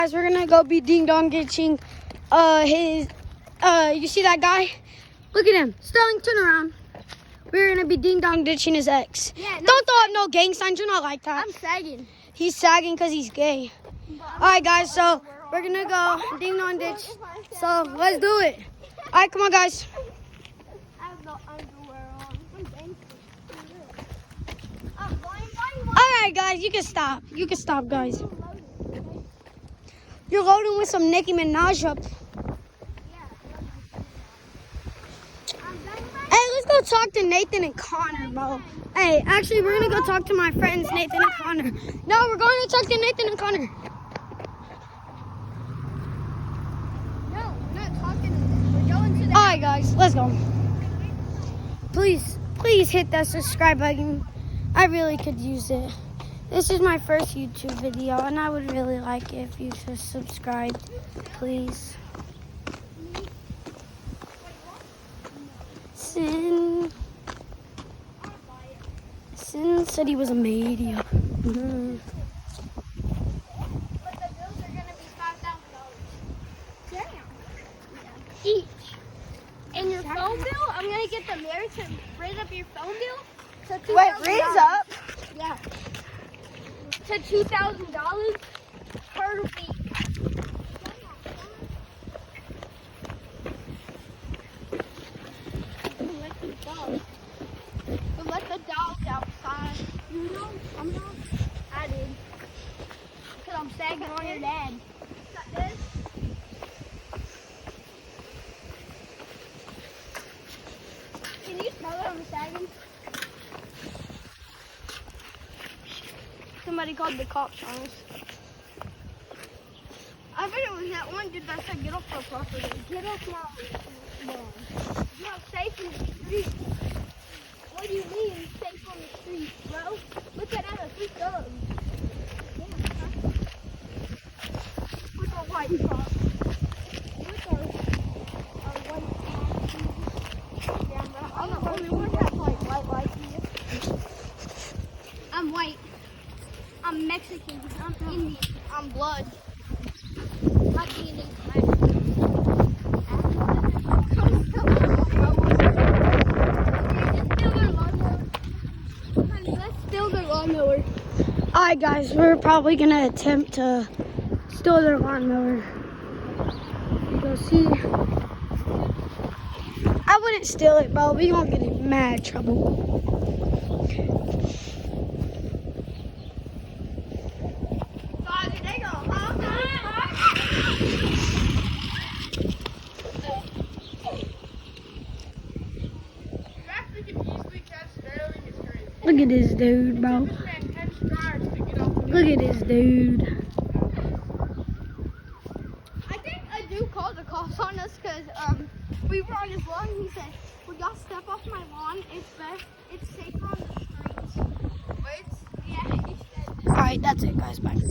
Guys, we're gonna go be ding dong ditching his you see that guy? Look at him. Sterling, turn around. We're gonna be ding dong ditching his ex. Yeah, no, don't throw up no gang signs, you're not like that. I'm sagging. He's sagging because he's gay. Alright guys, so we're gonna go ding dong ditch. So let's do it. Alright, come on guys. I have no underwear on. Alright guys, you can stop. You can stop guys. You're loading with some Nicki Minaj up. Hey, let's go talk to Nathan and Connor, bro. Hey, actually, we're going to go talk to my friends, Nathan and Connor. No, we're going to talk to Nathan and Connor. No, we're not talking to them. We're going to the... All right, guys, let's go. Please hit that subscribe button. I really could use it. This is my first YouTube video, and I would really like it if you just subscribed, please. Sin said he was a media. But the bills are going to be $5,000. Damn. Yeah. Each. And your phone bill, I'm going to get the mayor to raise up your phone bill. Wait, raise up? Yeah. To $2,000 per week. Let the dogs outside. You know, I'm not. I did. Because I'm sagging on your dad. Got this. Can you smell that I'm sagging? Somebody called the cops on us. I bet it was that one dude that said get off the property. Get off my lawn. You're not safe in the street. What do you mean safe on the street, bro? Look at us, we thugs. With a white top. With our white top. Yeah, bro. I'm the only one that's white like you. I'm white. I'm Mexican. I'm Indian. I'm blood. My DNA's black. Let's steal their lawnmower. Alright guys, we're probably gonna attempt to steal their lawnmower. Go see. I wouldn't steal it, bro. We gonna get in mad trouble. Look at this dude, bro. Look at this dude. I think a dude called the cops on us because we were on his lawn and he said, "Would y'all step off my lawn? It's safer on the streets." Wait. Yeah, he said. Alright, that's it, guys. Bye.